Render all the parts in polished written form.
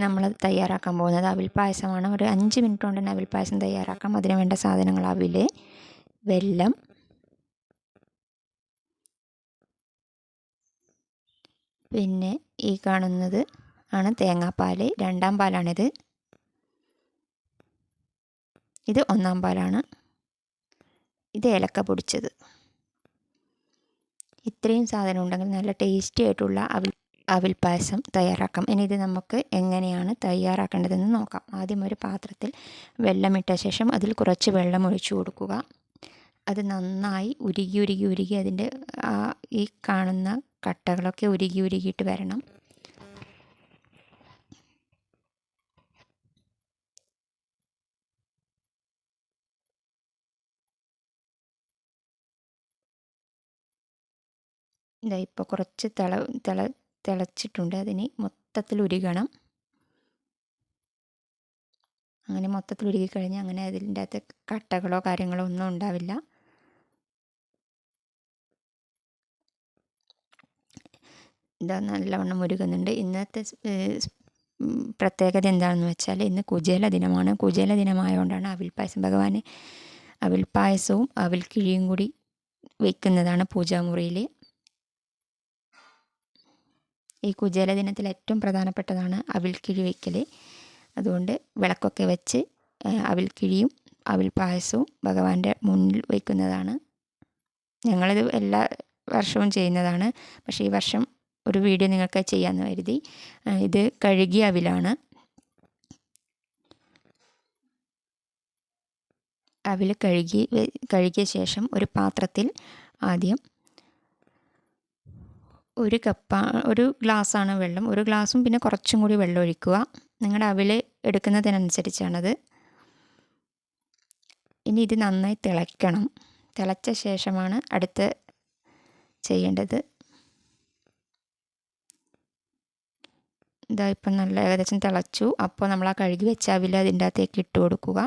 നമ്മൾ തയ്യാറാക്കാൻ പോകുന്നത് അവിൽ പായസമാണ്. ഒരു 5 മിനിറ്റ് കൊണ്ട് തന്നെ അവിൽ പായസം തയ്യാറാക്കാം. അതിന് വേണ്ട സാധനങ്ങൾ: അവിൽ, വെല്ലം, പിന്നെ ഈ കാണുന്നത് ആണ് തേങ്ങാപ്പാൽ. 2-ാം പാലാണിത്. ഇത് 1-ാം പാലാണ്. ഇത് ഏലക്ക പൊടിച്ചത്. ഇത്രയും സാധനം ഉണ്ടെങ്കിൽ നല്ല ടേസ്റ്റി ആയിട്ടുള്ള അവിൽ പായസം തയ്യാറാക്കാം. ഇനി ഇത് നമുക്ക് എങ്ങനെയാണ് തയ്യാറാക്കേണ്ടതെന്ന് നോക്കാം. ആദ്യം ഒരു പാത്രത്തിൽ വെള്ളമിട്ട ശേഷം അതിൽ കുറച്ച് വെള്ളം ഒഴിച്ചു കൊടുക്കുക. അത് നന്നായി ഉരുകി അതിൻ്റെ ഈ കാണുന്ന കട്ടകളൊക്കെ ഉരുകിയിട്ട് വരണം. ഇതാ ഇപ്പോൾ കുറച്ച് തിളച്ചിട്ടുണ്ട്. അതിന് മൊത്തത്തിൽ ഉരുകണം. അങ്ങനെ മൊത്തത്തിൽ ഉരുകിക്കഴിഞ്ഞാൽ അങ്ങനെ അതിൻ്റെ അകത്ത് കട്ടകളോ കാര്യങ്ങളോ ഒന്നും ഉണ്ടാവില്ല. ഇതാ നല്ലവണ്ണം ഉരുകുന്നുണ്ട്. ഇന്നത്തെ പ്രത്യേകത എന്താണെന്ന് വെച്ചാൽ ഇന്ന് കുചേല ദിനമാണ്. കുചേല ദിനമായതുകൊണ്ടാണ് അവിൽ പായസം. ഭഗവാന് അവിൽ പായസവും അവിൽ കിഴിയും കൂടി വയ്ക്കുന്നതാണ് പൂജാമുറിയിൽ. ഈ കുചേല ദിനത്തിൽ ഏറ്റവും പ്രധാനപ്പെട്ടതാണ് അവിൽ കിഴി വയ്ക്കൽ. അതുകൊണ്ട് വിളക്കൊക്കെ വെച്ച് അവിൽ കിഴിയും അവിൽ പായസവും ഭഗവാന്റെ മുന്നിൽ വയ്ക്കുന്നതാണ്. ഞങ്ങളിത് എല്ലാ വർഷവും ചെയ്യുന്നതാണ്. പക്ഷേ ഈ വർഷം ഒരു വീഡിയോ നിങ്ങൾക്ക് ചെയ്യാമെന്ന് കരുതി. ഇത് കഴുകിയ അവിലാണ്. അവിൽ കഴുകിയ ശേഷം ഒരു പാത്രത്തിൽ ആദ്യം ഒരു ഗ്ലാസ്സാണ് വെള്ളം. ഒരു ഗ്ലാസും പിന്നെ കുറച്ചും കൂടി വെള്ളം ഒഴിക്കുക. നിങ്ങളുടെ അവിൽ എടുക്കുന്നതിനനുസരിച്ചാണത്. ഇനി ഇത് നന്നായി തിളയ്ക്കണം. തിളച്ച ശേഷമാണ് അടുത്ത് ചെയ്യേണ്ടത്. ഇതാ ഇപ്പം നല്ല ഏകദേശം തിളച്ചു. അപ്പോൾ നമ്മൾ ആ കഴുകി വെച്ച അവിൽ അതിൻ്റെ അകത്തേക്ക് ഇട്ട് കൊടുക്കുക.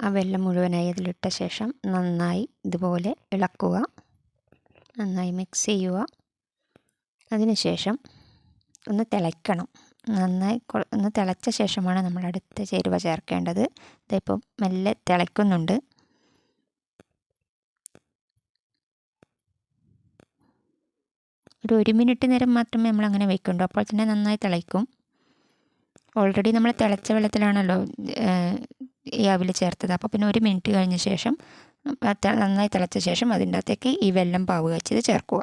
ആ വെള്ളം മുഴുവനായി അതിലിട്ട ശേഷം നന്നായി ഇതുപോലെ ഇളക്കുക. നന്നായി മിക്സ് ചെയ്യുക. അതിനുശേഷം ഒന്ന് തിളയ്ക്കണം. നന്നായി ഒന്ന് തിളച്ച ശേഷമാണ് നമ്മൾ അടുത്ത ചേരുവ ചേർക്കേണ്ടത്. ഇതിപ്പോൾ മെല്ലെ തിളയ്ക്കുന്നുണ്ട്. ഒരു 1 മിനിറ്റ് നേരം മാത്രമേ നമ്മൾ അങ്ങനെ വെക്കുള്ളൂ. അപ്പോൾ തന്നെ നന്നായി തിളയ്ക്കും. ഓൾറെഡി നമ്മൾ തിളച്ച വെള്ളത്തിലാണല്ലോ ഈ അവിൽ ചേർത്തത്. അപ്പോൾ പിന്നെ 1 മിനിറ്റ് കഴിഞ്ഞ ശേഷം നന്നായി തിളച്ച ശേഷം അതിൻ്റെ അകത്തേക്ക് ഈ വെല്ലം പാവ് കാച്ചിയത് ചേർക്കുക.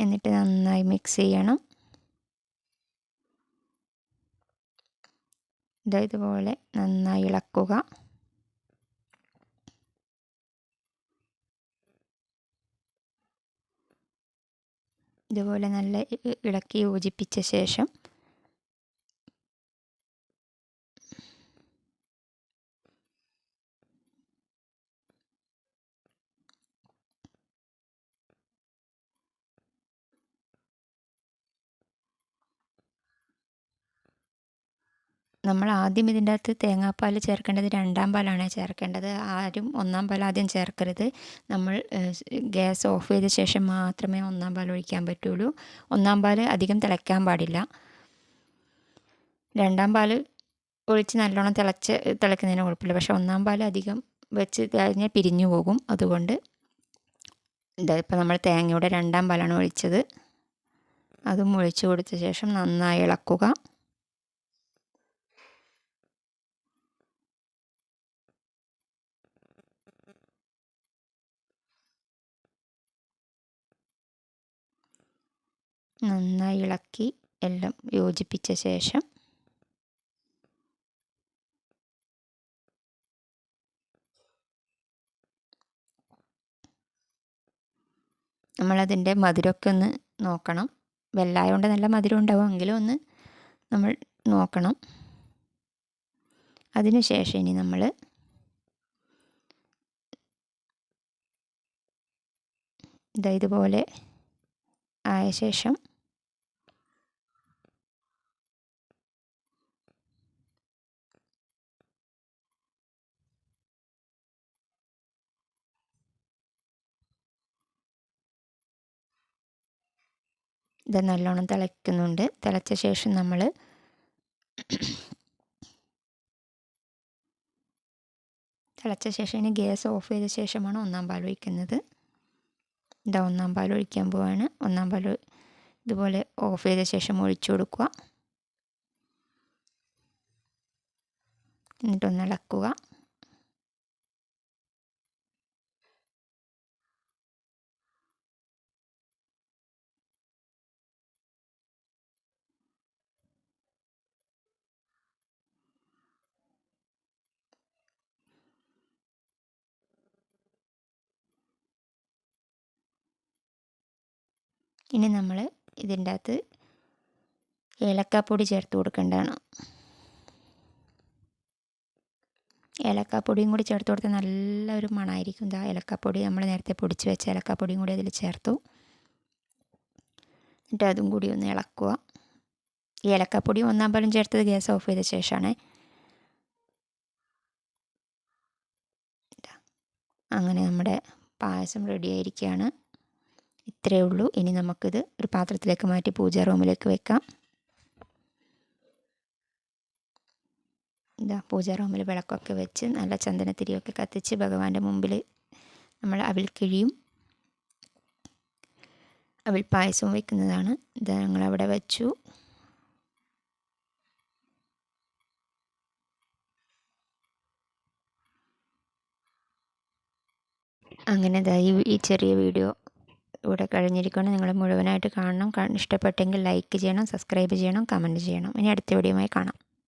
എന്നിട്ട് നന്നായി മിക്സ് ചെയ്യണം. ഇതുപോലെ നന്നായി ഇളക്കുക. ഇതുപോലെ നല്ല ഇളക്കി യോജിപ്പിച്ച ശേഷം നമ്മൾ ആദ്യം ഇതിൻ്റെ അകത്ത് തേങ്ങാപ്പാൽ ചേർക്കേണ്ടത് 2-ാം പാലാണ് ചേർക്കേണ്ടത്. ആരും 1-ാം പാൽ ആദ്യം ചേർക്കരുത്. നമ്മൾ ഗ്യാസ് ഓഫ് ചെയ്ത ശേഷം മാത്രമേ 1-ാം പാൽ ഒഴിക്കാൻ പറ്റുള്ളൂ. 1-ാം പാൽ അധികം തിളയ്ക്കാൻ പാടില്ല. 2-ാം പാൽ ഒഴിച്ച് നല്ലോണം തിളയ്ക്കുന്നതിന് കുഴപ്പമില്ല. പക്ഷേ 1-ാം പാൽ അധികം വെച്ച് കഴിഞ്ഞാൽ പിരിഞ്ഞു പോകും. അതുകൊണ്ട് ഇപ്പം നമ്മൾ തേങ്ങയുടെ 2-ാം പാലാണ് ഒഴിച്ചത്. അതും ഒഴിച്ചു കൊടുത്ത ശേഷം നന്നായി ഇളക്കുക. നന്നായി ഇളക്കി എല്ലാം യോജിപ്പിച്ച ശേഷം നമ്മളതിൻ്റെ മധുരമൊക്കെ ഒന്ന് നോക്കണം. വെല്ലമായതുകൊണ്ട് നല്ല മധുരം ഉണ്ടാവും. എങ്കിലും ഒന്ന് നമ്മൾ നോക്കണം. അതിന് ശേഷം ഇനി നമ്മൾ ഇതുപോലെ ആയ ശേഷം ഇത് നല്ലോണം തിളയ്ക്കുന്നുണ്ട്. തിളച്ച ശേഷം നമ്മൾ ഇനി ഗ്യാസ് ഓഫ് ചെയ്ത ശേഷമാണ് ഒന്നാം പാൽ ഒഴിക്കുന്നത്. ഇതാ ഒന്നാം പാൽ ഒഴിക്കാൻ പോവാണ്. ഒന്നാം പാൽ ഇതുപോലെ ഓഫ് ചെയ്ത ശേഷം ഒഴിച്ചു കൊടുക്കുക. എന്നിട്ടൊന്ന് ഇളക്കുക. ഇനി നമ്മൾ ഇതിൻ്റെ അകത്ത് ഏലക്കാപ്പൊടി ചേർത്ത് കൊടുക്കേണ്ടതാണ്. ഏലക്കാപ്പൊടിയും കൂടി ചേർത്ത് കൊടുത്താൽ നല്ലൊരു മണമായിരിക്കും. ഇതാ ഏലക്കാപ്പൊടി നമ്മൾ നേരത്തെ പൊടിച്ച് വെച്ച ഏലക്കാപ്പൊടിയും കൂടി അതിൽ ചേർത്തു. എന്നിട്ട് അതും കൂടി ഒന്ന് ഇളക്കുക. ഈ ഏലക്കാപ്പൊടി ഒന്നാം പാലും ചേർത്തത് ഗ്യാസ് ഓഫ് ചെയ്ത ശേഷമാണ്. അങ്ങനെ നമ്മുടെ പായസം റെഡി ആയിരിക്കുകയാണ്. ഇത്രയേ ഉള്ളൂ. ഇനി നമുക്കിത് ഒരു പാത്രത്തിലേക്ക് മാറ്റി പൂജാ റൂമിലേക്ക് വെക്കാം. ഇതാ പൂജാ റൂമിൽ വിളക്കൊക്കെ വെച്ച് നല്ല ചന്ദനത്തിരിയൊക്കെ കത്തിച്ച് ഭഗവാന്റെ മുമ്പിൽ നമ്മൾ അവിൽക്കിഴിയും അവിൽ പായസവും വെക്കുന്നതാണ്. ഇത് ഞങ്ങളവിടെ വെച്ചു. അങ്ങനെ ഈ ചെറിയ വീഡിയോ ഇവിടെ കഴിഞ്ഞിരിക്കുകയാണ്. നിങ്ങൾ മുഴുവനായിട്ട് കാണണം. ഇഷ്ടപ്പെട്ടെങ്കിൽ ലൈക്ക് ചെയ്യണം, സബ്സ്ക്രൈബ് ചെയ്യണം, കമൻറ്റ് ചെയ്യണം. ഇനി അടുത്ത വീഡിയോയുമായി കാണാം.